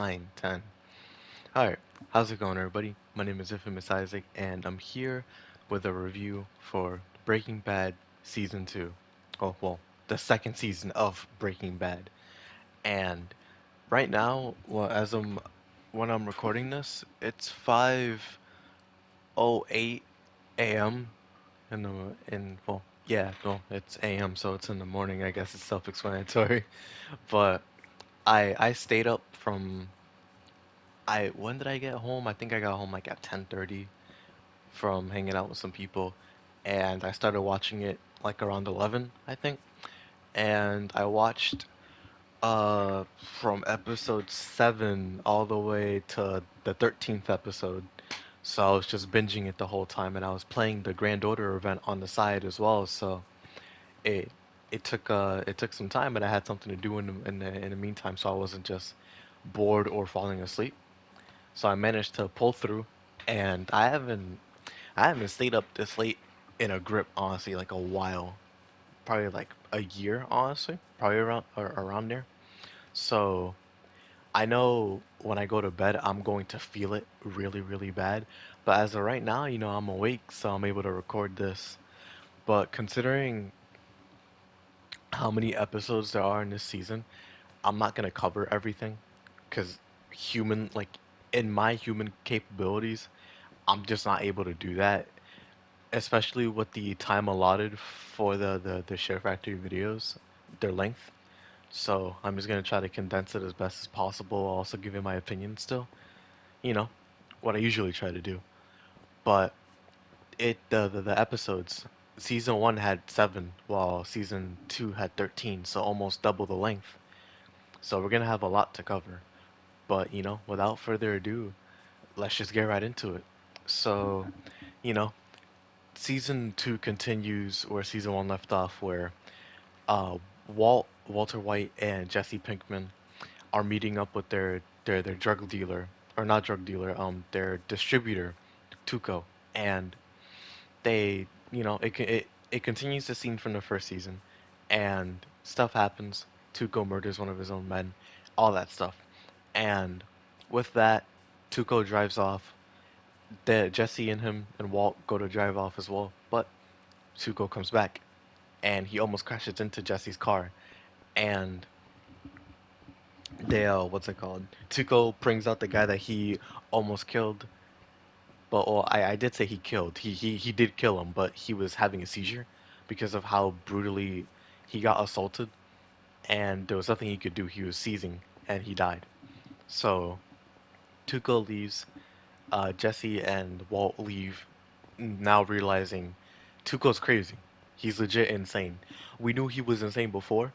9, 10. Alright, how's it going, everybody? My name is Infamous Isaac, and I'm here with a review for Breaking Bad Season 2. Oh, well, the second season of Breaking Bad. And right now, when I'm recording this, it's 5:08 a.m. Yeah, no, it's a.m., so it's in the morning. I guess it's self-explanatory. But I stayed up from I when did I get home? I think I got home like at 10:30 from hanging out with some people, and I started watching it like around 11, I think. And I watched from episode 7 all the way to the 13th episode. So I was just binging it the whole time, and I was playing the granddaughter event on the side as well. So it it took some time, but I had something to do in the meantime, so I wasn't just bored or falling asleep. So I managed to pull through, and I haven't stayed up this late in a grip, honestly, like a while. Probably like a year, honestly, probably around there. So I know when I go to bed, I'm going to feel it really, really bad. But as of right now, I'm awake, so I'm able to record this. But considering how many episodes there are in this season, I'm not gonna cover everything, because like in my human capabilities, I'm just not able to do that, especially with the time allotted for the Share Factory videos, their length. So I'm just gonna try to condense it as best as possible. I'll also give you my opinion still, you know, what I usually try to do. But the episodes, season 1 had 7, while season 2 had 13, so almost double the length. So we're gonna have a lot to cover. But without further ado, let's just get right into it. So, you know, season 2 continues where season 1 left off, where uh, Walter White and Jesse Pinkman are meeting up with their drug dealer, or not drug dealer, their distributor, Tuco, and it continues the scene from the first season, and stuff happens. Tuco murders one of his own men, all that stuff, and with that, Tuco drives off. Jesse and him and Walt go to drive off as well, but Tuco comes back, and he almost crashes into Jesse's car, and what's it called? Tuco brings out the guy that he almost killed, but well, I did say he killed. He did kill him, but he was having a seizure because of how brutally he got assaulted, and there was nothing he could do. He was seizing, and he died. So Tuco leaves. Jesse and Walt leave, now realizing Tuco's crazy. He's legit insane. We knew he was insane before,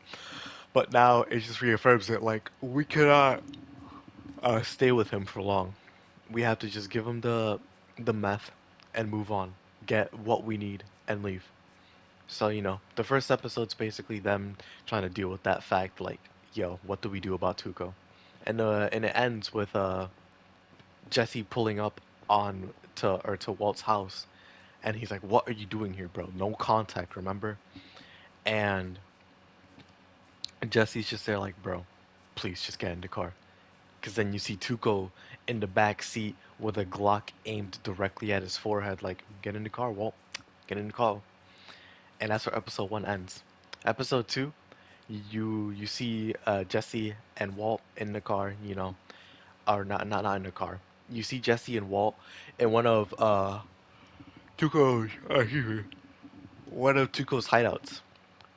but now it just reaffirms it. Like, we cannot stay with him for long. We have to just give him the meth and move on. Get what we need and leave. So, the first episode's basically them trying to deal with that fact, like, yo, what do we do about Tuco? And it ends with Jesse pulling up to Walt's house, and he's like, "What are you doing here, bro? No contact, remember?" And Jesse's just there like, "Bro, please just get in the car." Because then you see Tuco in the back seat with a Glock aimed directly at his forehead, like, "Get in the car, Walt. Get in the car." And that's where episode 1 ends. Episode 2, you see Jesse and Walt in the car, or not in the car. You see Jesse and Walt in Tuco's one of Tuco's hideouts,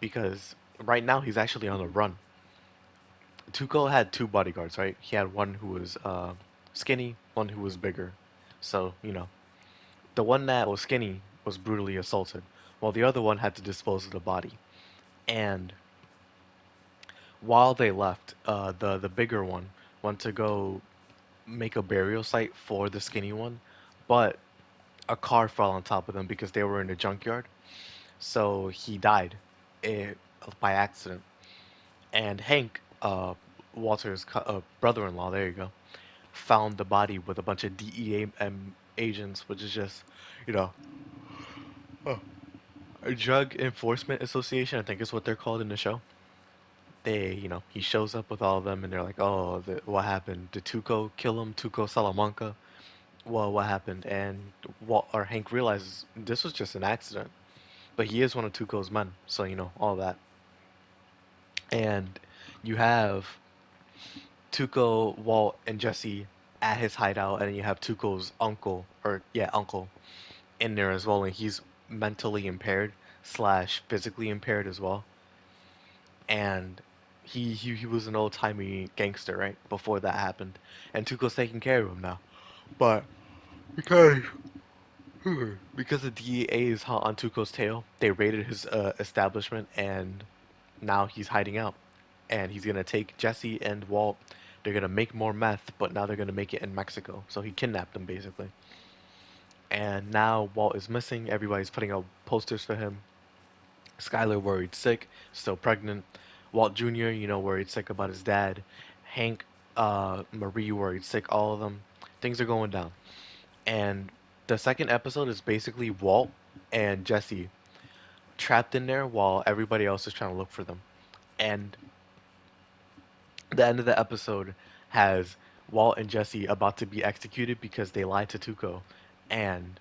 because right now he's actually on the run. Tuco had two bodyguards, right? He had one who was skinny, one who was bigger. So, the one that was skinny was brutally assaulted, while the other one had to dispose of the body. And while they left, the bigger one went to go make a burial site for the skinny one, but a car fell on top of them because they were in a junkyard. So he died eh, by accident. And Hank, Walter's brother-in-law, there you go, found the body with a bunch of DEA agents, which is just, you know, a Drug Enforcement Association, I think is what they're called in the show. he shows up with all of them, and they're like, "Oh, what happened? Did Tuco kill him? Tuco Salamanca? Well, what happened?" And Hank realizes this was just an accident, but he is one of Tuco's men, so all that. And you have Tuco, Walt, and Jesse at his hideout, and then you have Tuco's uncle, or yeah, uncle, in there as well, and he's mentally impaired slash physically impaired as well. And he was an old timey gangster, right? Before that happened, and Tuco's taking care of him now. But because because the DEA is hot on Tuco's tail, they raided his establishment, and now he's hiding out. And he's gonna take Jesse and Walt. They're gonna make more meth, but now they're gonna make it in Mexico. So he kidnapped them basically. And now Walt is missing. Everybody's putting out posters for him. Skylar worried sick, still pregnant. Walt Jr., worried sick about his dad. Hank, Marie worried sick, all of them. Things are going down. And the second episode is basically Walt and Jesse trapped in there while everybody else is trying to look for them. And the end of the episode has Walt and Jesse about to be executed because they lied to Tuco. And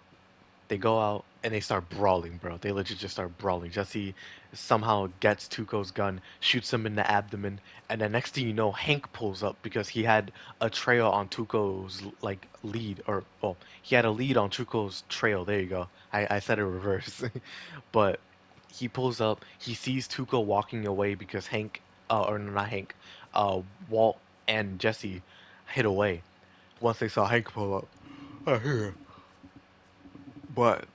they go out and they start brawling, bro. They legit just start brawling. Jesse somehow gets Tuco's gun, shoots him in the abdomen, and then next thing you know, Hank pulls up because he had a trail on Tuco's like lead, or well, he had a lead on Tuco's trail. There you go. I said it reverse, but he pulls up. He sees Tuco walking away because Hank, or no, not Hank, uh, Walt and Jesse hid away once they saw Hank pull up. I hear. But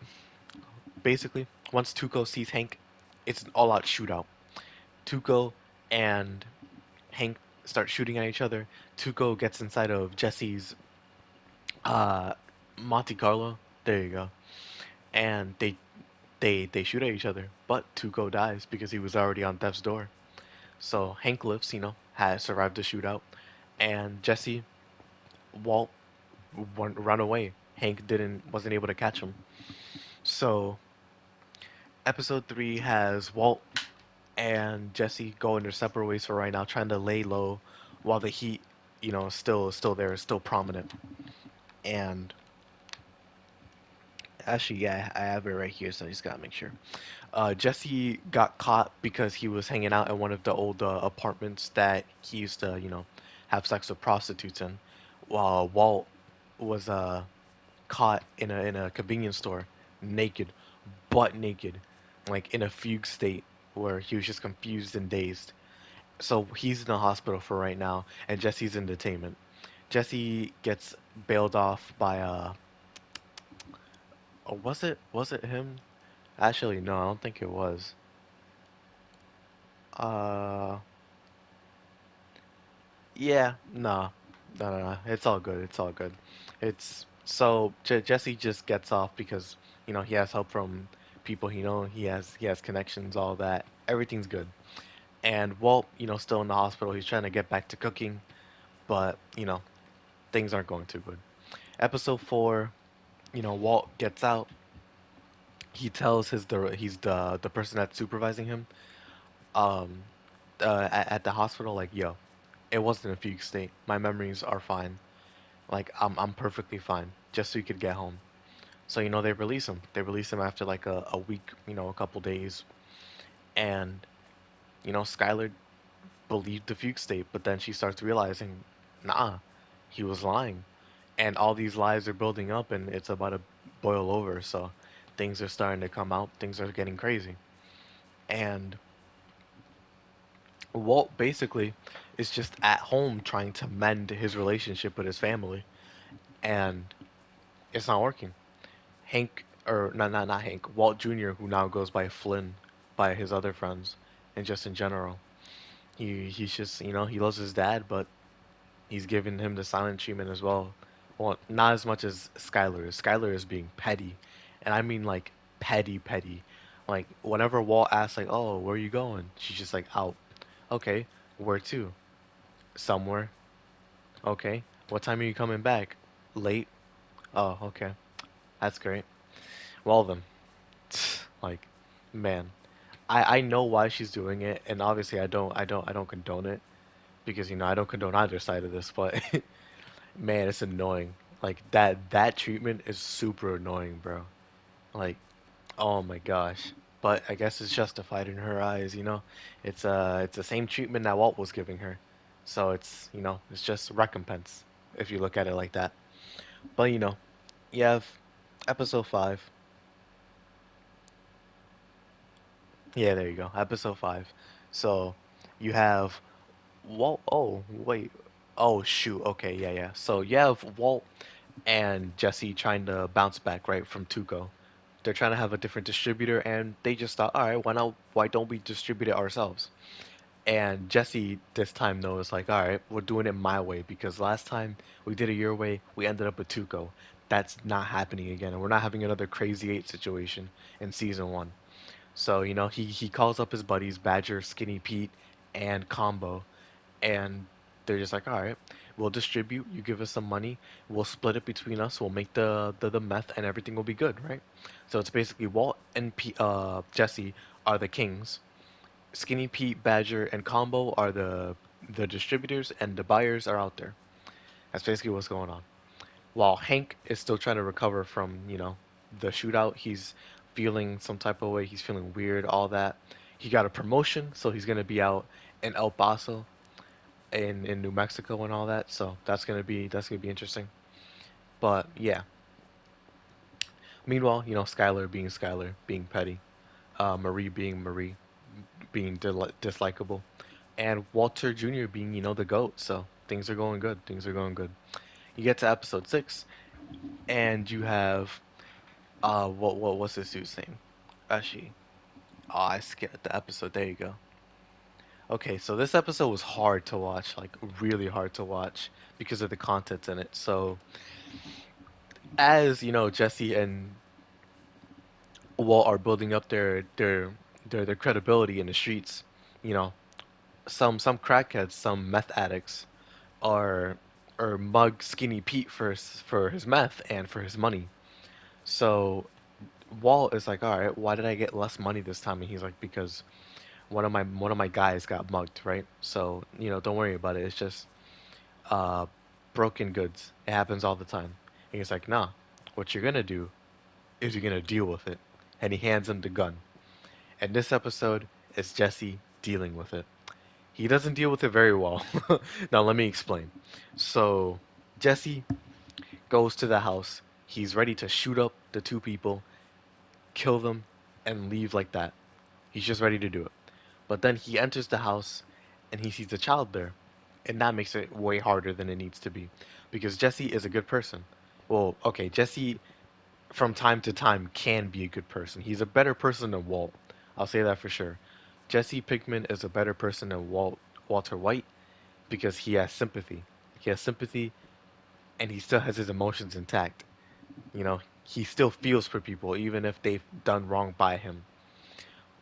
basically, once Tuco sees Hank, it's an all-out shootout. Tuco and Hank start shooting at each other. Tuco gets inside of Jesse's uh, Monte Carlo. There you go. And they shoot at each other, but Tuco dies because he was already on death's door. So Hank lives, has survived the shootout, and Jesse, Walt run away. Hank wasn't able to catch him. So episode 3 has Walt and Jesse going their separate ways for right now, trying to lay low while the heat, still there, still prominent. And actually, yeah, I have it right here, so I just gotta make sure. Jesse got caught because he was hanging out in one of the old apartments that he used to, have sex with prostitutes in, while Walt was caught in a convenience store, naked, butt naked, like in a fugue state where he was just confused and dazed. So he's in the hospital for right now, and Jesse's in detainment. Jesse gets bailed off by oh, was it him? Actually, no, I don't think it was. Uh, yeah, no. It's all good. It's all good. It's so Jesse just gets off because he has help from people he know. He has connections, all that. Everything's good. And Walt, still in the hospital. He's trying to get back to cooking, but things aren't going too good. Episode 4, Walt gets out. He tells he's the person that's supervising him um at the hospital, like, yo, it wasn't a fugue state. My memories are fine. Like, I'm perfectly fine. Just so you could get home. So they release him. They release him after like a week, a couple days, and Skylar believed the fugue state, but then she starts realizing, nah, he was lying, and all these lies are building up, and it's about to boil over. So things are starting to come out. Things are getting crazy, and Walt basically is just at home trying to mend his relationship with his family, and it's not working. Hank, or not Hank, Walt Jr., who now goes by Flynn by his other friends, and just in general, he's just he loves his dad, but he's giving him the silent treatment as well. Well, not as much as Skylar is. Skylar is being petty, and I mean like petty, petty. Like whenever Walt asks, like, "Oh, where are you going?" She's just like, "Out." Okay, where to? Somewhere. Okay. What time are you coming back? Late. Oh, okay. That's great. Well then, like, man, I know why she's doing it, and obviously I don't condone it because I don't condone either side of this, but man, it's annoying. Like that treatment is super annoying, bro. Like, oh my gosh. But I guess it's justified in her eyes, you know. It's the same treatment that Walt was giving her. So it's just recompense if you look at it like that. But you have episode 5. Yeah, there you go. Episode 5. So you have Walt. Oh, wait. Oh, shoot. Okay, yeah, yeah. So you have Walt and Jesse trying to bounce back, right, from Tuco. They're trying to have a different distributor, and they just thought, all right, why don't we distribute it ourselves? And Jesse this time knows, like, all right, we're doing it my way because last time we did it your way, we ended up with Tuco. That's not happening again, and we're not having another Crazy Eight situation in season 1. So, he calls up his buddies, Badger, Skinny Pete, and Combo, and they're just like, all right, we'll distribute. You give us some money. We'll split it between us. We'll make the meth, and everything will be good, right? So it's basically Walt and Jesse are the kings. Skinny Pete, Badger, and Combo are the distributors, and the buyers are out there. That's basically what's going on. While Hank is still trying to recover from the shootout, he's feeling some type of way. He's feeling weird, all that. He got a promotion, so he's gonna be out in El Paso in New Mexico and all that. So that's gonna be interesting. But yeah. Meanwhile, Skylar being Skylar, being petty, Marie being Marie, being dislikable, and Walter Jr. being the goat. So things are going good. Things are going good. You get to episode 6, and you have what's this dude's name? Actually, oh, I skipped the episode. There you go. Okay, so this episode was hard to watch, like really hard to watch because of the content in it. So as Jesse and Walt are building up their credibility in the streets. You know, some crackheads, some meth addicts are mug Skinny Pete for his meth and for his money. So Walt is like, all right, why did I get less money this time? And he's like, because one of my guys got mugged, right? So don't worry about it. It's just uh broken goods. It happens all the time. And he's like, nah. What you're gonna do is you're gonna deal with it. And he hands him the gun. And this episode is Jesse dealing with it. He doesn't deal with it very well. Now, let me explain. So, Jesse goes to the house. He's ready to shoot up the two people, kill them, and leave like that. He's just ready to do it. But then he enters the house and he sees a child there. And that makes it way harder than it needs to be. Because Jesse is a good person. Well, okay, Jesse from time to time can be a good person. He's a better person than Walt. I'll say that for sure. Jesse Pinkman is a better person than Walter White because he has sympathy. He has sympathy and he still has his emotions intact. He still feels for people even if they've done wrong by him.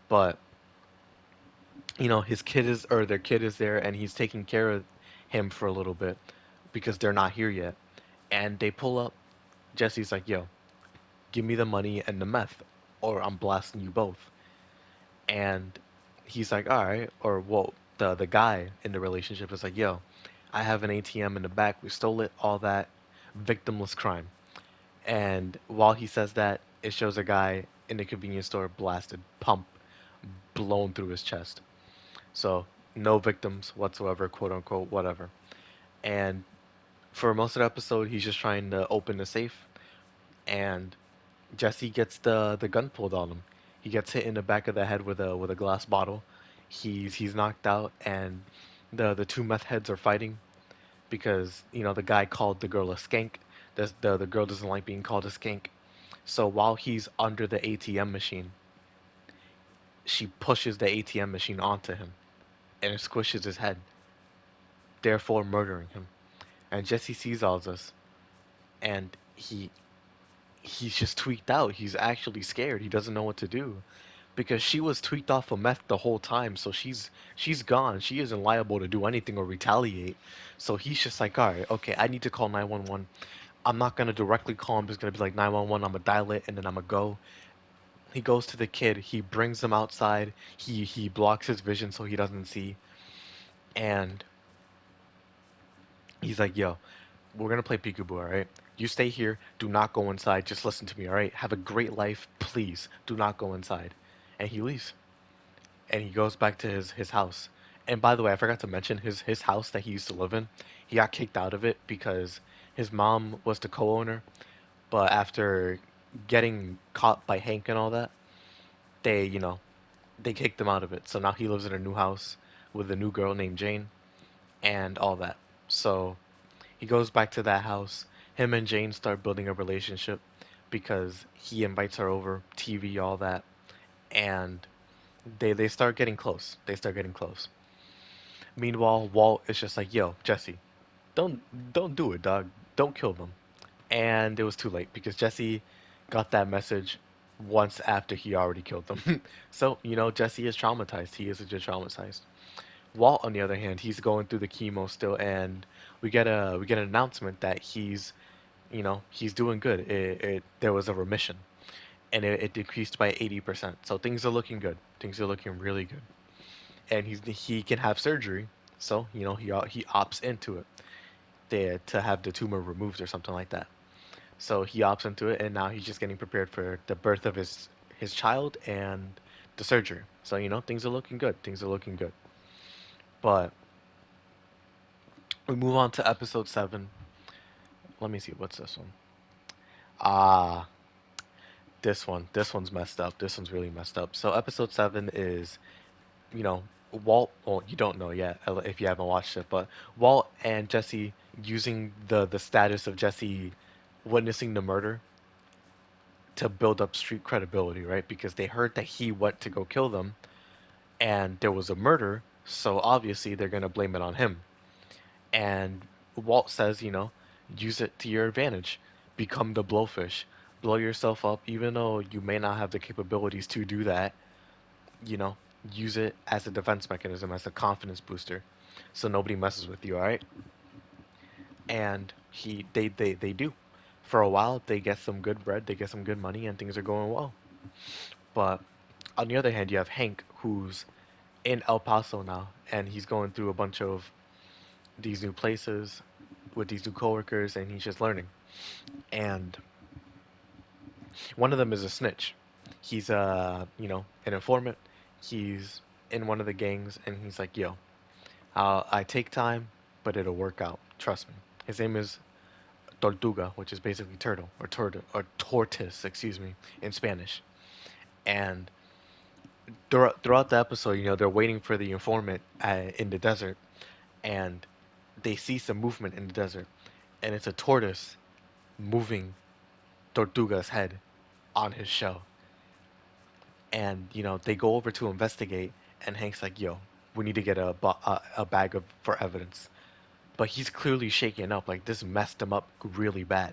But, his kid is or their kid is there and he's taking care of him for a little bit because they're not here yet. And they pull up. Jesse's like, "Yo, give me the money and the meth or I'm blasting you both." And he's like, all right, or well, the guy in the relationship is like, yo, I have an ATM in the back. We stole it, all that, victimless crime. And while he says that, it shows a guy in the convenience store blasted, pump blown through his chest. So no victims whatsoever, quote unquote, whatever. And for most of the episode, he's just trying to open the safe, and Jesse gets the gun pulled on him. He gets hit in the back of the head with a glass bottle. He's knocked out, and the two meth heads are fighting because the guy called the girl a skank. The girl doesn't like being called a skank. So while he's under the ATM machine, she pushes the ATM machine onto him, and it squishes his head, therefore murdering him. And Jesse sees all this, and he's just tweaked out. He's actually scared. He doesn't know what to do because she was tweaked off of meth the whole time. So she's gone. She isn't liable to do anything or retaliate. So he's just like, all right, okay, I need to call 911. I'm not gonna directly call. I'm just gonna be like 911. I'm gonna dial it and then I'm gonna go. He goes to the kid, he brings him outside, he blocks his vision so he doesn't see, and he's like, yo, we're gonna play peekaboo, alright? You stay here, do not go inside, just listen to me, alright? Have a great life, please. Do not go inside. And he leaves. And he goes back to his house. And by the way, I forgot to mention his house that he used to live in, he got kicked out of it because his mom was the co-owner, but after getting caught by Hank and all that, they, they kicked him out of it. So now he lives in a new house with a new girl named Jane and all that. So he goes back to that house. Him and Jane start building a relationship because he invites her over, TV, all that, and they start getting close. They start getting close. Meanwhile, Walt is just like, "Yo, Jesse, don't do it, dog. Don't kill them." And it was too late because Jesse got that message once after he already killed them. So, Jesse is traumatized. He is just traumatized. Walt, on the other hand, he's going through the chemo still, and we get an announcement that he's doing good. There was a remission, and it decreased by 80%. So things are looking good. Things are looking really good, and he can have surgery. So he opts into it to have the tumor removed or something like that. So he opts into it, and now he's just getting prepared for the birth of his child and the surgery. So things are looking good. Things are looking good. But we move on to episode 7. Let me see, what's this one? Ah, this one's messed up. This one's really messed up. So episode 7 is, you know, Walt, well, you don't know yet if you haven't watched it, but Walt and Jesse using the status of Jesse witnessing the murder to build up street credibility, right? Because they heard that he went to go kill them and there was a murder, so obviously they're going to blame it on him. And Walt says, use it to your advantage. Become the blowfish. Blow yourself up, even though you may not have the capabilities to do that. You know, use it as a defense mechanism, as a confidence booster, so nobody messes with you. All right. And they do. For a while, they get some good bread, they get some good money, and things are going well. But on the other hand, you have Hank, who's in El Paso now, and he's going through a bunch of these new places with these new coworkers, and he's just learning. And one of them is a snitch. He's an informant. He's in one of the gangs, and he's like, "Yo, I take time, but it'll work out. Trust me." His name is Tortuga, which is basically turtle or tortoise, excuse me, in Spanish. And throughout the episode, they're waiting for the informant in the desert, and they see some movement in the desert, and it's a tortoise moving Tortuga's head on his shell. And they go over to investigate, and Hank's like, "Yo, we need to get a bag of for evidence." But he's clearly shaken up, like this messed him up really bad.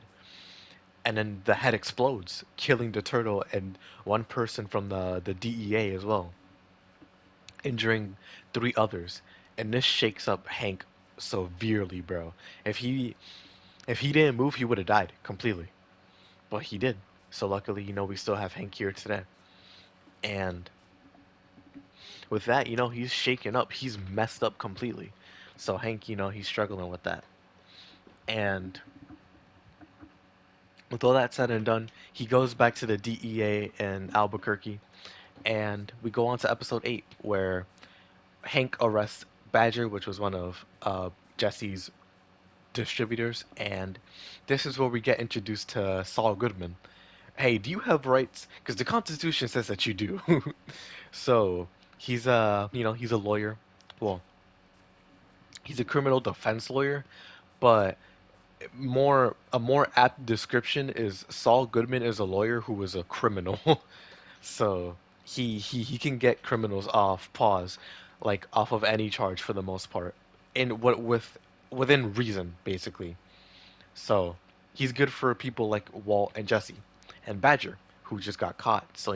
And then the head explodes, killing the turtle and one person from the DEA as well, injuring 3 others. And this shakes up Hank severely, bro. If he if he didn't move, he would have died completely. But he did. So luckily, we still have Hank here today. And with that, he's shaken up. He's messed up completely. So Hank, he's struggling with that. And with all that said and done, he goes back to the DEA in Albuquerque, and we go on to episode 8, where Hank arrests Badger, which was one of Jesse's distributors, and this is where we get introduced to Saul Goodman. Hey, do you have rights? Because the Constitution says that you do. So he's a lawyer. Well, he's a criminal defense lawyer, but a more apt description is Saul Goodman is a lawyer who is a criminal. So he can get criminals off pause, like off of any charge for the most part, in what within reason basically. So he's good for people like Walt and Jesse and Badger, who just got caught. So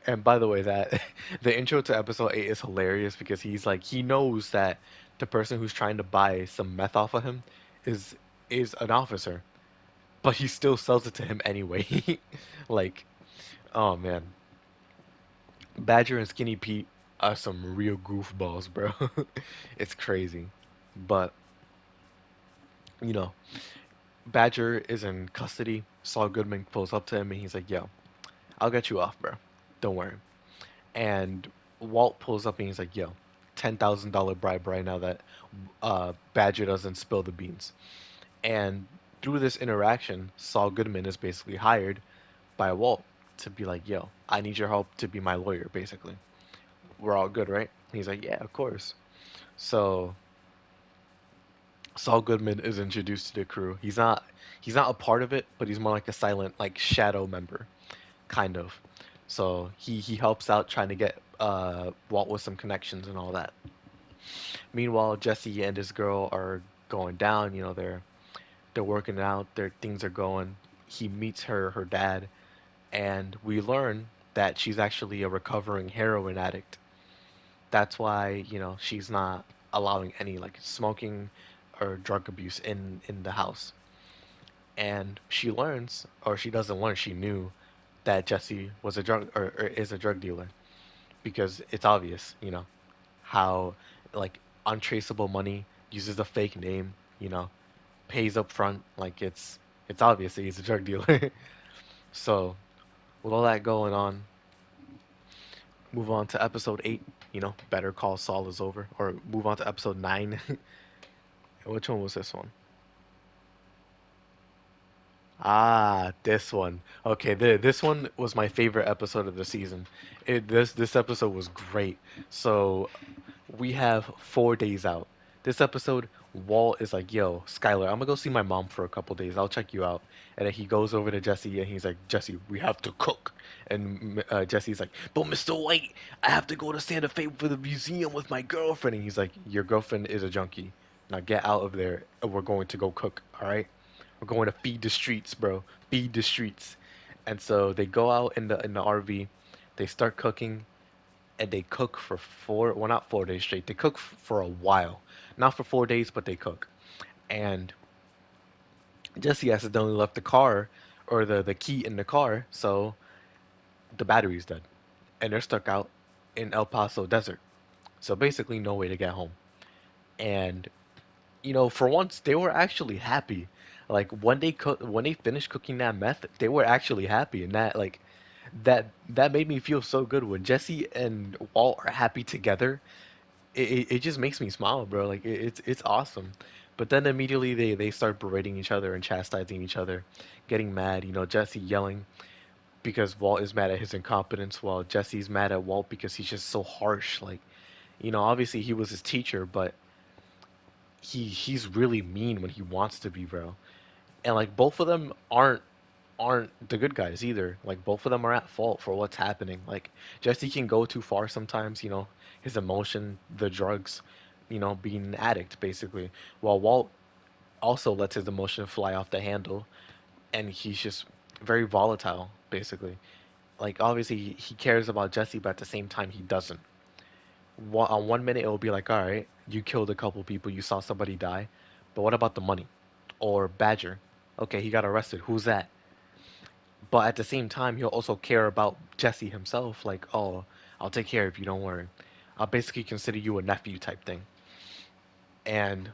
And by the way, that the intro to episode 8 is hilarious because he's like he knows that the person who's trying to buy some meth off of him is is an officer, but he still sells it to him anyway. Like Oh man, Badger and Skinny Pete are some real goofballs, bro. It's crazy. But, you know, Badger is in custody. Saul Goodman pulls up to him and he's like, yo, I'll get you off, bro. Don't worry. And Walt pulls up and he's like, yo, $10,000 bribe right now that Badger doesn't spill the beans. And through this interaction, Saul Goodman is basically hired by Walt to be like, yo, I need your help to be my lawyer, basically. We're all good, right? He's like, yeah, of course. So Saul Goodman is introduced to the crew. He's not a part of it, but he's more like a silent like shadow member, kind of. So he helps out trying to get Walt with some connections and all that. Meanwhile, Jesse and his girl are going down, they're working out, their things are going. He meets her dad, and we learn that she's actually a recovering heroin addict. That's why, she's not allowing any like smoking or drug abuse in the house. And she learns, or she doesn't learn, she knew that Jesse was a drug or is a drug dealer because it's obvious, how like untraceable money uses a fake name, pays up front, like it's obvious that he's a drug dealer. So with all that going on, move on to episode 8, Better Call Saul is over, or move on to episode 9. Which one was this one? Ah, this one. Okay, this one was my favorite episode of the season. This episode was great. So we have 4 days out. This episode, Walt is like, "Yo, Skylar, I'm gonna go see my mom for a couple days. I'll check you out." And then he goes over to Jesse and he's like, "Jesse, we have to cook." And Jesse's like, "But Mr. White, I have to go to Santa Fe for the museum with my girlfriend." And he's like, "Your girlfriend is a junkie. Now get out of there. And we're going to go cook. All right? We're going to feed the streets, bro. Feed the streets." And so they go out in the RV. They start cooking and they cook for well, not 4 days straight. They cook for a while, not for 4 days, but they cook. And Jesse accidentally left the car or the key in the car, so the battery's dead, and they're stuck out in El Paso desert. So basically, no way to get home. And for once, they were actually happy. Like when they finished cooking that meth, they were actually happy, and that made me feel so good when Jesse and Walt are happy together. It just makes me smile, bro. Like it's awesome. But then immediately they start berating each other and chastising each other, getting mad. Jesse yelling because Walt is mad at his incompetence, while Jesse's mad at Walt because he's just so harsh. Like, obviously he was his teacher, but he's really mean when he wants to be, bro. And like both of them aren't the good guys either. Like both of them are at fault for what's happening. Like Jesse can go too far sometimes, his emotion, the drugs, being an addict basically. While Walt also lets his emotion fly off the handle and he's just very volatile basically. Like obviously he cares about Jesse, but at the same time he doesn't. On one minute it will be like, all right, you killed a couple people, you saw somebody die, but what about the money? Or Badger? Okay, he got arrested. Who's that? But at the same time, he'll also care about Jesse himself. Like, oh, I'll take care of you. Don't worry. I'll basically consider you a nephew type thing. And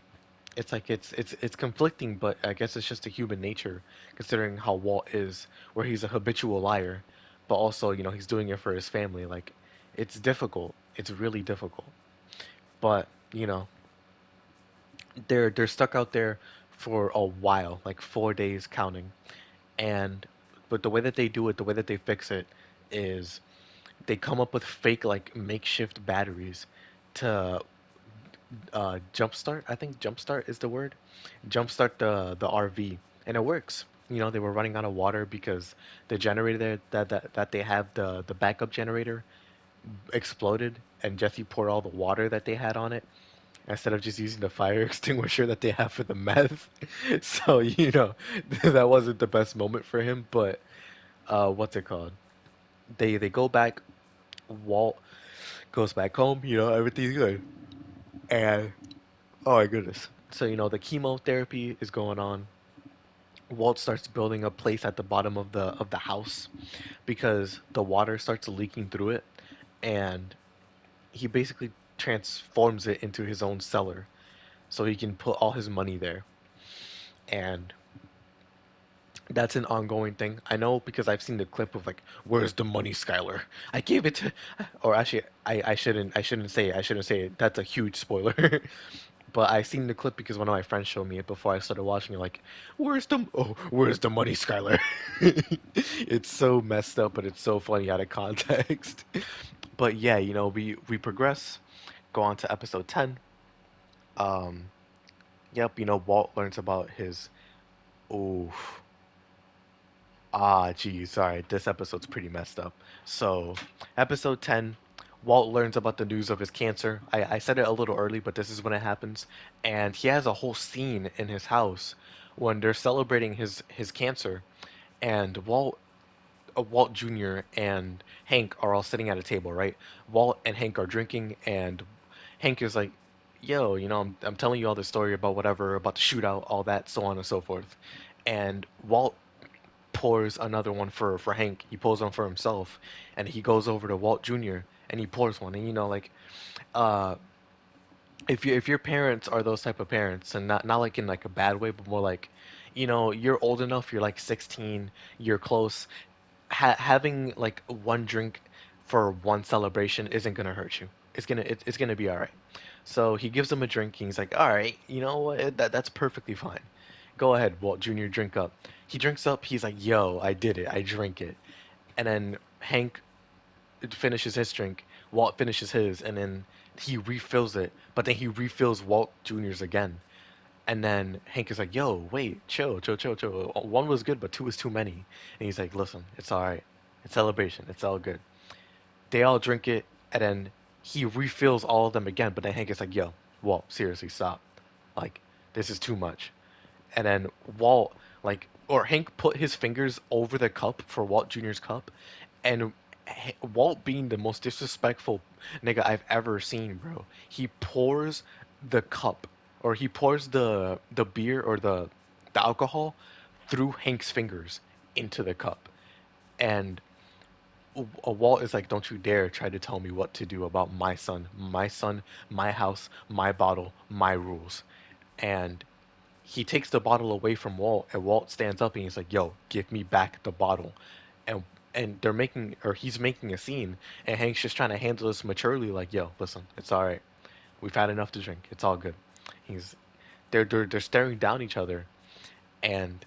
it's like it's conflicting, but I guess it's just a human nature, considering how Walt is, where he's a habitual liar, but also he's doing it for his family. Like, it's difficult. It's really difficult. But they're stuck out there for a while, like 4 days counting. And but the way that they do it, the way that they fix it, is they come up with fake like makeshift batteries to jumpstart. I think jumpstart is the word. Jumpstart the RV, and it works. They were running out of water because the generator that they have, the backup generator, exploded, and Jesse poured all the water that they had on it instead of just using the fire extinguisher that they have for the meth. So that wasn't the best moment for him, but what's it called? They go back. Walt goes back home, everything's good. And oh my goodness. So, the chemotherapy is going on. Walt starts building a place at the bottom of the house because the water starts leaking through it, and he basically transforms it into his own cellar so he can put all his money there. And that's an ongoing thing. I know because I've seen the clip of like, "Where's the money, Skylar? I gave it to," or actually, I shouldn't say it. That's a huge spoiler. But I seen the clip because one of my friends showed me it before I started watching it. Like, where's the money, Skylar? It's so messed up, but it's so funny out of context. But yeah, we progress, go on to episode 10. Um, yep, Walt learns about his. Oh, geez, sorry, this episode's pretty messed up. So, episode 10, Walt learns about the news of his cancer. I said it a little early, but this is when it happens. And he has a whole scene in his house when they're celebrating his cancer. And Walt Jr. and Hank are all sitting at a table, right? Walt and Hank are drinking, and Hank is like, "Yo, I'm telling you all this story about whatever, about the shootout, all that, so on and so forth." And Walt pours another one for Hank. He pours one for himself, and he goes over to Walt Jr. and he pours one. And like, uh, if your parents are those type of parents, and not like in like a bad way, but more like, you're old enough, you're like 16, you're close. Having like one drink for one celebration isn't gonna hurt you. It's gonna be all right. So he gives him a drink, and he's like, "All right, you know what? That's perfectly fine. Go ahead, Walt Jr. Drink up." He drinks up. He's like, "Yo, I did it. I drink it." And then Hank finishes his drink. Walt finishes his, and then he refills it. But then he refills Walt Jr.'s again. And then Hank is like, "Yo, wait, chill, chill, chill, chill. One was good, but two was too many." And he's like, "Listen, it's all right. It's celebration. It's all good." They all drink it, and then he refills all of them again. But then Hank is like, "Yo, Walt, seriously, stop. Like, this is too much." And then Walt, like, or Hank put his fingers over the cup for Walt Jr.'s cup, and Walt, being the most disrespectful nigga I've ever seen, bro, he pours the cup, or he pours the beer or the alcohol through Hank's fingers into the cup. And Walt is like, "Don't you dare try to tell me what to do about my son, my house, my bottle, my rules." And he takes the bottle away from Walt, and Walt stands up and he's like, "Yo, give me back the bottle." And he's making a scene, and Hank's just trying to handle this maturely, like, "Yo, listen, it's all right. We've had enough to drink. It's all good." He's they're staring down each other, and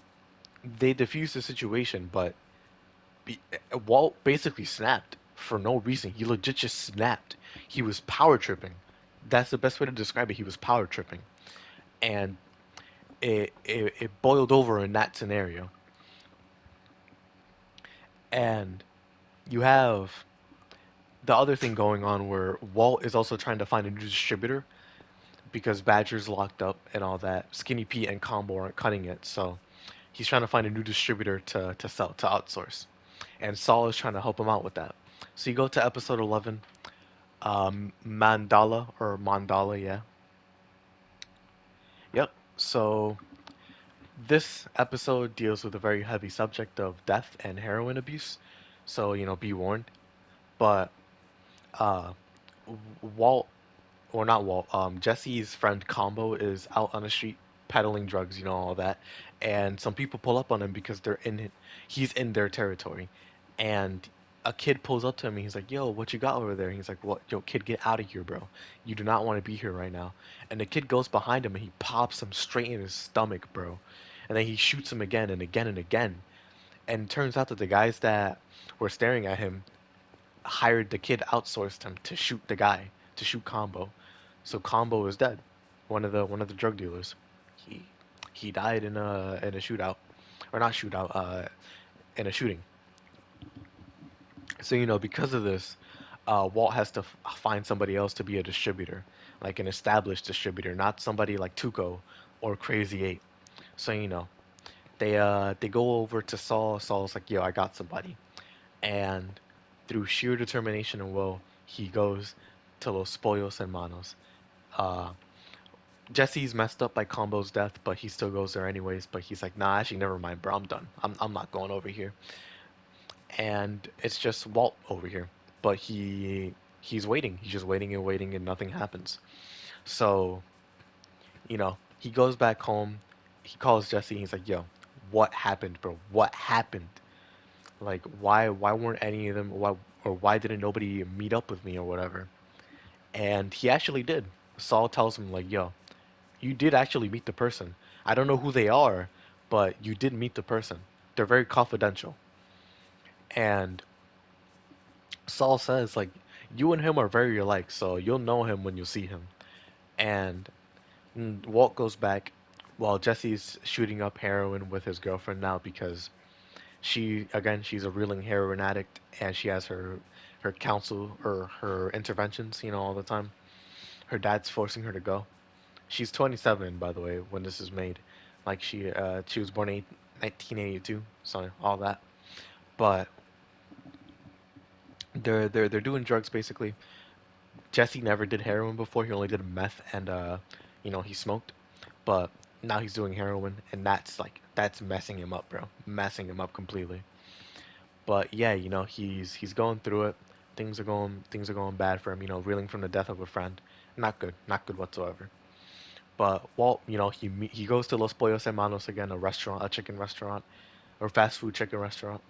they diffuse the situation, but Walt basically snapped for no reason. He legit just snapped. He was power tripping. That's the best way to describe it. He was power tripping, and it boiled over in that scenario. And you have the other thing going on where Walt is also trying to find a new distributor because Badger's locked up and all that. Skinny Pete and Combo aren't cutting it, so he's trying to find a new distributor to sell, to outsource. And Saul is trying to help him out with that. So you go to episode 11, Mandala, yeah. Yep. So this episode deals with a very heavy subject of death and heroin abuse. So, be warned. But uh, Walt, or not Walt, Jesse's friend Combo is out on the street peddling drugs, all that, and some people pull up on him because he's in their territory, and a kid pulls up to him and he's like, "Yo, what you got over there?" And he's like, "What? Yo, kid, get out of here, bro. You do not want to be here right now." And the kid goes behind him and he pops him straight in his stomach, bro, and then he shoots him again and again and again. And it turns out that the guys that were staring at him hired the kid, outsourced him to shoot the guy, to shoot Combo. So Combo is dead. One of the drug dealers. He he died in a shootout, or not shootout, in a shooting. So because of this, Walt has to find somebody else to be a distributor, like an established distributor, not somebody like Tuco or Crazy Eight. So they go over to Saul. Saul's like, "Yo, I got somebody." And through sheer determination and will, he goes to Los Pollos Hermanos. Uh, Jesse's messed up by Combo's death, but he still goes there anyways. But he's like, nah, actually, never mind, bro. I'm done. I'm not going over here. And it's just Walt over here. But he's waiting. He's just waiting and waiting, and nothing happens. So he goes back home. He calls Jesse. He's like, yo, what happened, bro? What happened? Like, why weren't any of them? Why didn't nobody meet up with me or whatever? And he actually did. Saul tells him like, yo, you did actually meet the person. I don't know who they are, but you did meet the person. They're very confidential. And Saul says, like, you and him are very alike, so you'll know him when you see him. And Walt goes back while Jesse's shooting up heroin with his girlfriend now because she's a reeling heroin addict and she has her counsel or her interventions, all the time. Her dad's forcing her to go. She's 27, by the way, when this is made. Like she was born in 1982, so all that. But they're doing drugs basically. Jesse never did heroin before. He only did meth and he smoked. But now he's doing heroin and that's messing him up, bro. Messing him up completely. But yeah, he's going through it. Things are going bad for him, reeling from the death of a friend. Not good. Not good whatsoever. But Walt, he goes to Los Pollos Hermanos again, a restaurant, a chicken restaurant, or fast food chicken restaurant,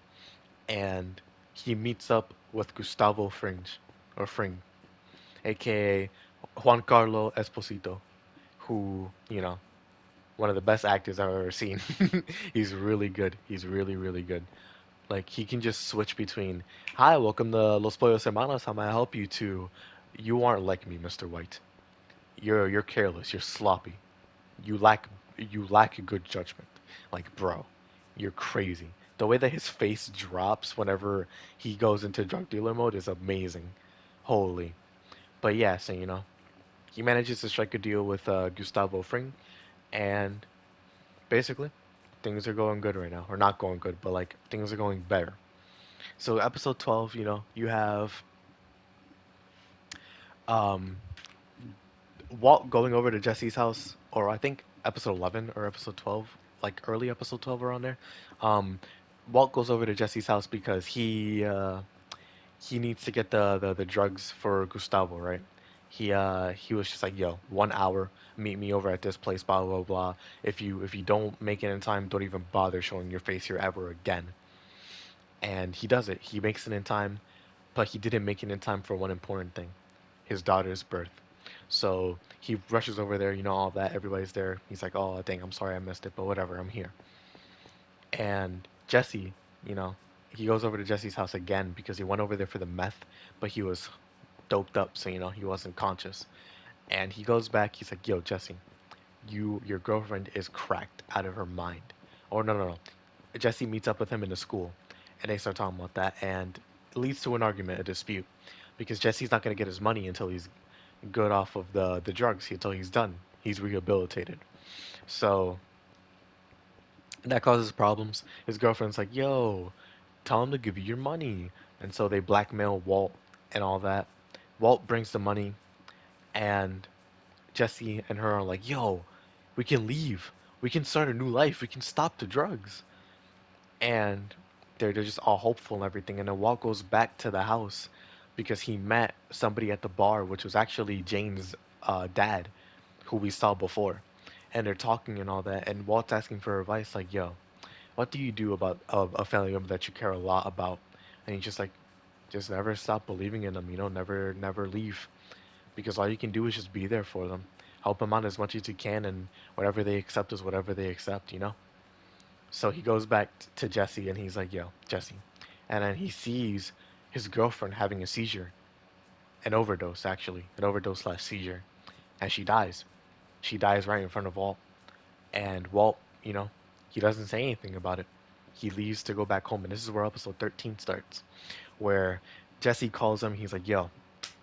and he meets up with Gustavo Fring, aka Juan Carlo Esposito, who, one of the best actors I've ever seen. He's really good. He's really, really good. Like he can just switch between, "Hi, welcome to Los Pollos Hermanos. How may I help you?" To, "You aren't like me, Mr. White. You're careless. You're sloppy. You lack you lack good judgment." Like, bro, you're crazy. The way that his face drops whenever he goes into drug dealer mode is amazing. Holy. But yeah, so he manages to strike a deal with Gustavo Fring, and basically things are going good right now. Or not going good, but like things are going better. So episode 12, you have um Walt going over to Jesse's house, or I think episode 11 or episode 12, like early episode 12 around there. Um, Walt goes over to Jesse's house because he needs to get the drugs for Gustavo, right? He was just like, yo, 1 hour, meet me over at this place, blah blah blah. If you don't make it in time, don't even bother showing your face here ever again. And he does it. He makes it in time, but he didn't make it in time for one important thing, his daughter's birth. So he rushes over there, all that. Everybody's there. He's like, "Oh, dang, I'm sorry I missed it, but whatever, I'm here." And Jesse, you know, he goes over to Jesse's house again because he went over there for the meth, but he was doped up, so he wasn't conscious. And he goes back. He's like, "Yo, Jesse, your girlfriend is cracked out of her mind." Or no, no, no. Jesse meets up with him in the school, and they start talking about that, and it leads to an argument, a dispute, because Jesse's not gonna get his money until he's good off of the drugs, until he's done. He's rehabilitated. So that causes problems. His girlfriend's like, "Yo, tell him to give you your money," and so they blackmail Walt and all that. Walt brings the money, and Jesse and her are like, "Yo, we can leave. We can start a new life. We can stop the drugs." And they're just all hopeful and everything. And then Walt goes back to the house because he met somebody at the bar, which was actually Jane's dad, who we saw before. And they're talking and all that. And Walt's asking for advice, like, "Yo, what do you do about a family member that you care a lot about?" And he's just like, "Just never stop believing in them. Never leave, because all you can do is just be there for them, help them out as much as you can, and whatever they accept is whatever they accept." So he goes back to Jesse and he's like, "Yo, Jesse," and then he sees his girlfriend having a seizure, an overdose actually, an overdose slash seizure, and she dies. She dies right in front of Walt, and Walt, he doesn't say anything about it. He leaves to go back home, and this is where episode 13 starts, where Jesse calls him. He's like, "Yo,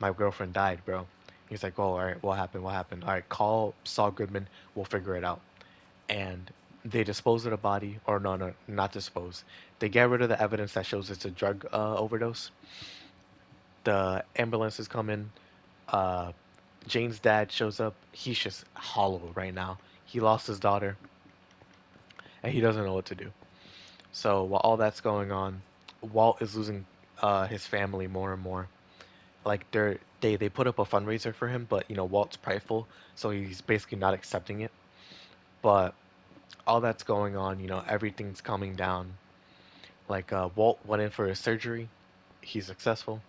my girlfriend died, bro." He's like, "Oh, all right, what happened? What happened? All right, call Saul Goodman. We'll figure it out." And they dispose of the body, or no, no, not dispose. They get rid of the evidence that shows it's a drug overdose. The ambulances come in. Uh, Jane's dad shows up. He's just hollow right now. He lost his daughter, and he doesn't know what to do. So while all that's going on, Walt is losing his family more and more. Like they put up a fundraiser for him, but Walt's prideful, so he's basically not accepting it. But all that's going on, everything's coming down. Like Walt went in for his surgery, he's successful,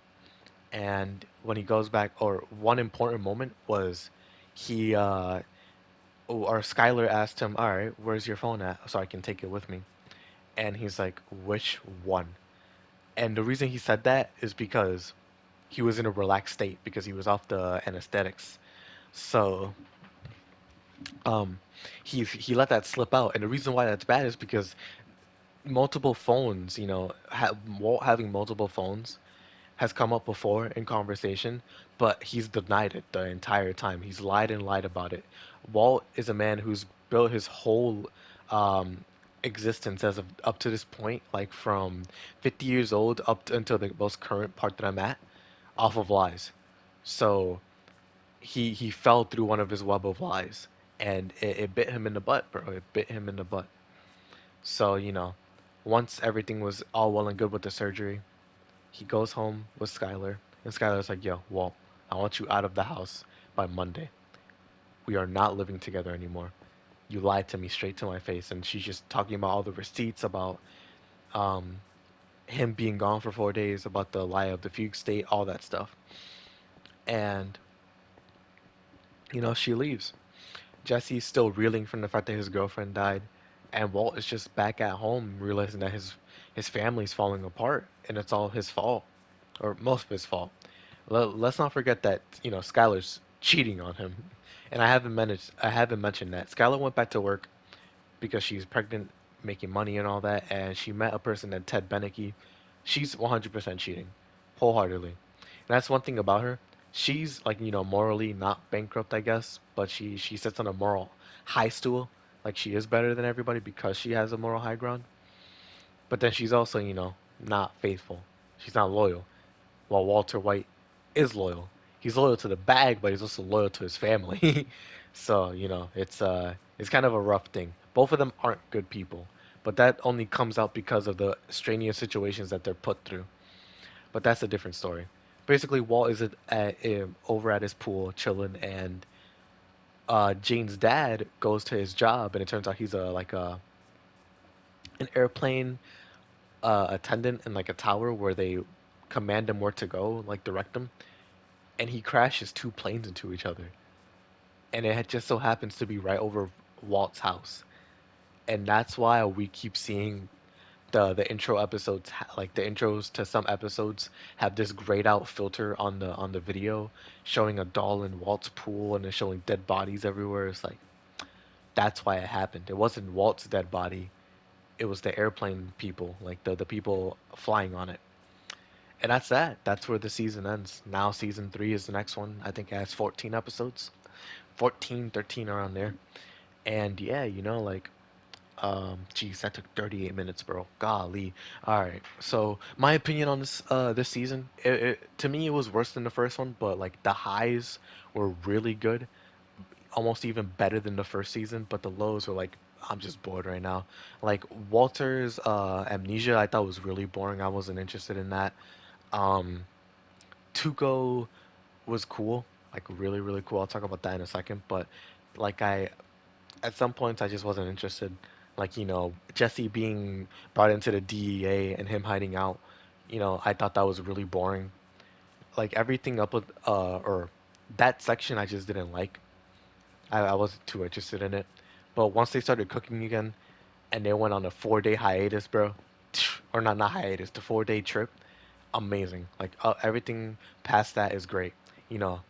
and when he goes back, or one important moment was he or Skylar asked him, "All right, where's your phone at, so I can take it with me?" And he's like, "Which one?" And the reason he said that is because he was in a relaxed state because he was off the anesthetics. So um, he let that slip out, and the reason why that's bad is because multiple phones, Walt having multiple phones has come up before in conversation, but he's denied it the entire time. He's lied and lied about it. Walt is a man who's built his whole um, existence as of up to this point, like from 50 years old up to, until the most current part that I'm at, off of lies. So he fell through one of his web of lies, and it bit him in the butt, bro. It bit him in the butt. So once everything was all well and good with the surgery, he goes home with Skylar, and Skylar's like, "Yo, Walt, I want you out of the house by Monday. We are not living together anymore. You lied to me straight to my face." And she's just talking about all the receipts about um, him being gone for 4 days, about the lie of the fugue state, all that stuff. And she leaves. Jesse's still reeling from the fact that his girlfriend died, and Walt is just back at home realizing that his family's falling apart, and it's all his fault, or most of his fault. Let's not forget that Skylar's cheating on him, and I haven't mentioned that Skylar went back to work because she's pregnant, making money and all that, and she met a person named Ted Beneke. She's 100% cheating, wholeheartedly. And that's one thing about her. She's like morally not bankrupt, I guess, but she sits on a moral high stool. Like she is better than everybody because she has a moral high ground. But then she's also not faithful. She's not loyal. While Walter White is loyal. He's loyal to the bag, but he's also loyal to his family. So, it's kind of a rough thing. Both of them aren't good people, but that only comes out because of the strenuous situations that they're put through. But that's a different story. Basically, Walt is over at his pool chilling, and Jane's dad goes to his job, and it turns out he's a like a an airplane attendant in like a tower where they command him where to go, like direct him, and he crashes two planes into each other, and it just so happens to be right over Walt's house, and that's why we keep seeing the intro episodes, like the intros to some episodes, have this grayed out filter on the video showing a doll in Walt's pool and then showing dead bodies everywhere. It's like that's why it happened. It wasn't Walt's dead body. It was the airplane people, like the people flying on it. And that's that. That's where the season ends. Now season 3 is the next one. I think it has 14 episodes. 14, 13 around there. And yeah, like geez, that took 38 minutes, bro. Golly. All right. So my opinion on this season, to me it was worse than the first one, but like the highs were really good, almost even better than the first season, but the lows were like I'm just bored right now. Like Walter's amnesia I thought was really boring. I wasn't interested in that. Um Tuco was cool, like really really cool. I'll talk about that in a second, but like I at some points I just wasn't interested. Like, Jesse being brought into the DEA and him hiding out, I thought that was really boring. Like everything up with or that section I just didn't like. I wasn't too interested in it. But once they started cooking again and they went on a 4 day hiatus, bro, or not hiatus, the 4 day trip, amazing. Like everything past that is great. You know,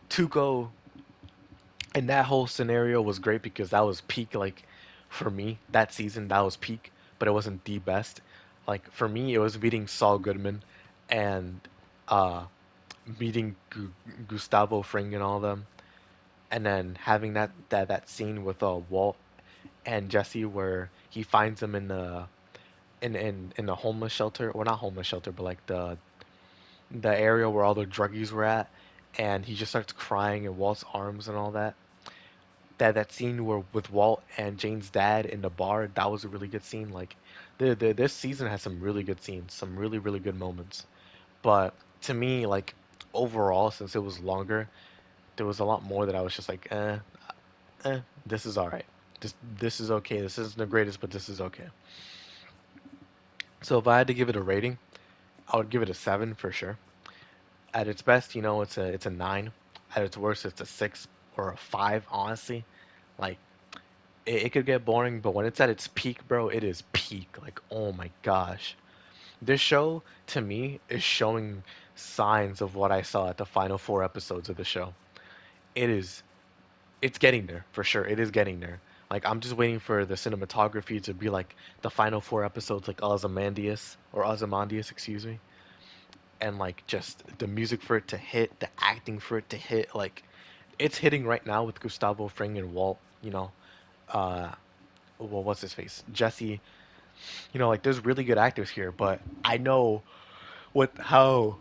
Tuco and that whole scenario was great because that was peak. Like for me, that season that was peak, but it wasn't the best. Like for me, it was meeting Saul Goodman and uh meeting Gustavo Fring and all them, and then having that scene with Walt and Jesse where he finds them in the homeless shelter, or not homeless shelter, but like the area where all the druggies were at, and he just starts crying in Walt's arms and all that. That scene where with Walt and Jane's dad in the bar, that was a really good scene. Like, this season has some really good scenes, some really good moments. But to me, like overall, since it was longer, there was a lot more that I was just like, this is all right. This is okay. This isn't the greatest, but this is okay. So if I had to give it a rating, I would give it a 7 for sure. At its best, it's a 9. At its worst, it's a 6 or a 5, honestly. Like it could get boring, but when it's at its peak, bro, it is peak. Like, oh my gosh. This show, to me, is showing signs of what I saw at the final 4 episodes of the show. It is, it's getting there, for sure. It is getting there. Like, I'm just waiting for the cinematography to be like the final 4 episodes, like Ozymandias, excuse me. And like just the music for it to hit, the acting for it to hit. Like, it's hitting right now with Gustavo Fring and Walt, uh, well, what's his face? Jesse. Like there's really good actors here, but I know what how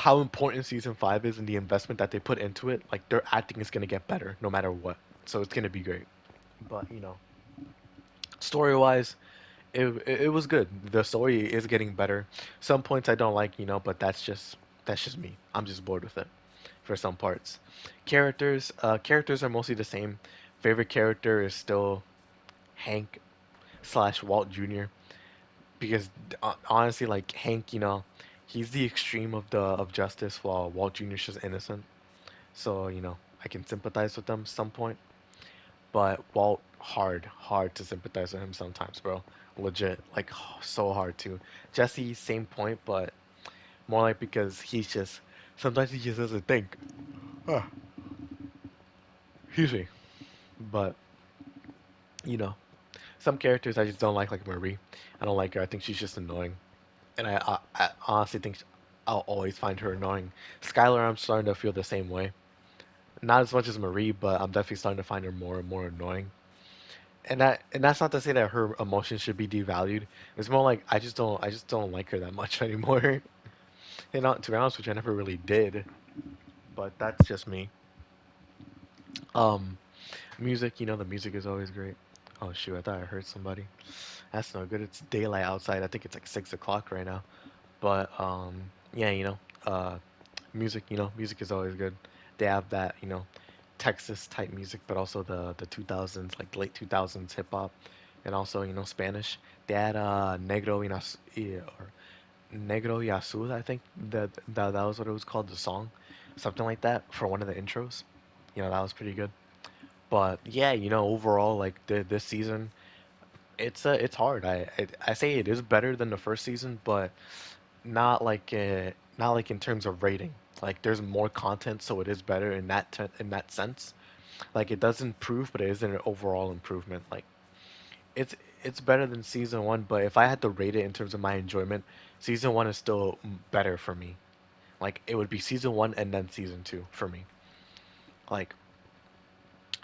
important season 5 is and the investment that they put into it. Like their acting is gonna get better no matter what, so it's gonna be great. But story wise, it was good. The story is getting better. Some points I don't like, but that's just me. I'm just bored with it for some parts. Characters are mostly the same. Favorite character is still Hank slash Walt Jr. because honestly, like Hank, he's the extreme of justice, while Walt Jr. is just innocent. So I can sympathize with them some point, but Walt, hard to sympathize with him sometimes, bro. Legit, like so hard to. Jesse, same point, but more like because he's just sometimes he just doesn't think. Ah, excuse me, but you know, some characters I just don't like Marie. I don't like her. I think she's just annoying. And I honestly think I'll always find her annoying. Skylar, I'm starting to feel the same way. Not as much as Marie, but I'm definitely starting to find her more and more annoying. And that's not to say that her emotions should be devalued. It's more like I just don't like her that much anymore. To be honest with you, I never really did, but that's just me. Um, music, the music is always great. Oh shoot, I thought I heard somebody. That's no good. It's daylight outside. I think it's like 6 o'clock right now. But yeah, music is always good. They have that, Texas type music, but also the 2000s, like late 2000s hip hop, and also Spanish. They had Negro y Azul, I think that was what it was called, the song, something like that for one of the intros. That was pretty good. But yeah, overall, like this season, it's hard. I say it is better than the first season, but not like in terms of rating. Like there's more content, so it is better in that sense. Like it does improve, but it isn't an overall improvement. Like it's it's better than season 1, but if I had to rate it in terms of my enjoyment, season 1 is still better for me. Like it would be season 1 and then season 2 for me. Like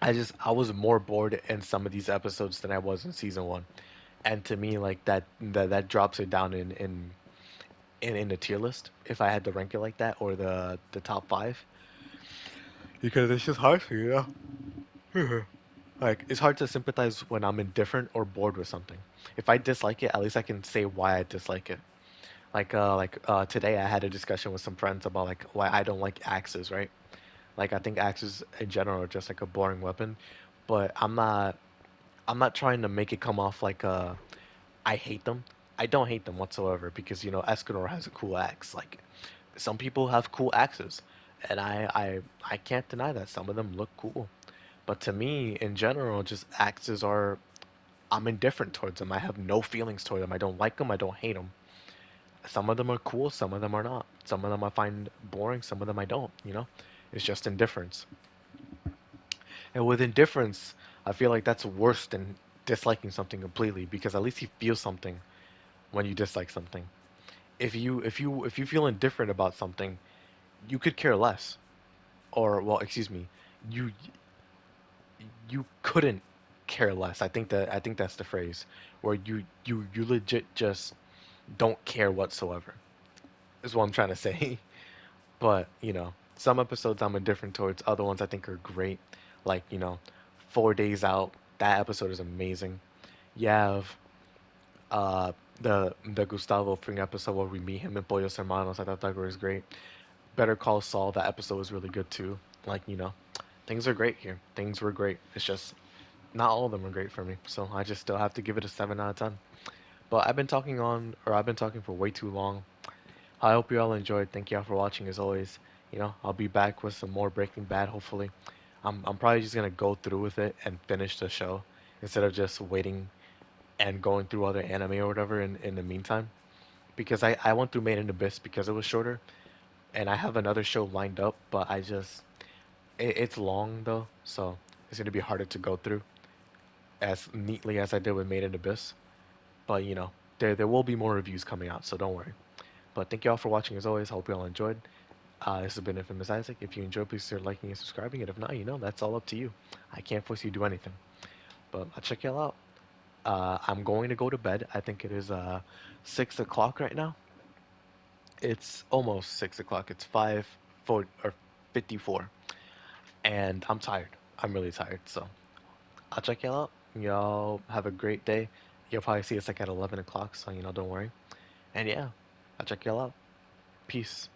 I was more bored in some of these episodes than I was in season 1. And to me, like that drops it down in the tier list if I had to rank it like that, or the top 5, because it's just hard for like it's hard to sympathize when I'm indifferent or bored with something. If I dislike it, at least I can say why I dislike it. Like today I had a discussion with some friends about like why I don't like axes, right? Like I think axes in general are just like a boring weapon, but I'm not trying to make it come off like I hate them. I don't hate them whatsoever because Escanor has a cool axe. Like some people have cool axes, and I can't deny that some of them look cool. But to me, in general, just axes are I'm indifferent towards them. I have no feelings toward them. I don't like them. I don't hate them. Some of them are cool. Some of them are not. Some of them I find boring. Some of them I don't. It's just indifference. And with indifference, I feel like that's worse than disliking something completely because at least you feel something when you dislike something. If you feel indifferent about something, you could care less. Or well, excuse me, you you couldn't care less. I think that's the phrase where you legit just don't care whatsoever. Is what I'm trying to say. But, some episodes I'm indifferent towards, other ones I think are great. Like, 4 Days Out, that episode is amazing. You have uh the Gustavo Fring episode where we meet him in Pollos Hermanos. I thought that was great. Better Call Saul, that episode was really good too. Like, things are great here. Things were great. It's just not all of them are great for me. So I just still have to give it a 7 out of 10. But I've been talking for way too long. I hope you all enjoyed. Thank you all for watching as always. I'll be back with some more Breaking Bad hopefully. I'm probably just gonna go through with it and finish the show instead of just waiting and going through other anime or whatever in the meantime. Because I went through Made in Abyss because it was shorter, and I have another show lined up, but it's long though, so it's gonna be harder to go through as neatly as I did with Made in Abyss. But there will be more reviews coming out, so don't worry. But thank you all for watching as always. Hope you all enjoyed. This has been Infamous Isaac. If you enjoyed, please consider liking and subscribing. And if not, that's all up to you. I can't force you to do anything. But I'll check y'all out. I'm going to go to bed. I think it is 6 o'clock right now. It's almost 6 o'clock. It's 5:40 or 54, and I'm tired. I'm really tired. So I'll check y'all out. Y'all have a great day. You'll probably see us like at 11 o'clock. So don't worry. And yeah, I'll check y'all out. Peace.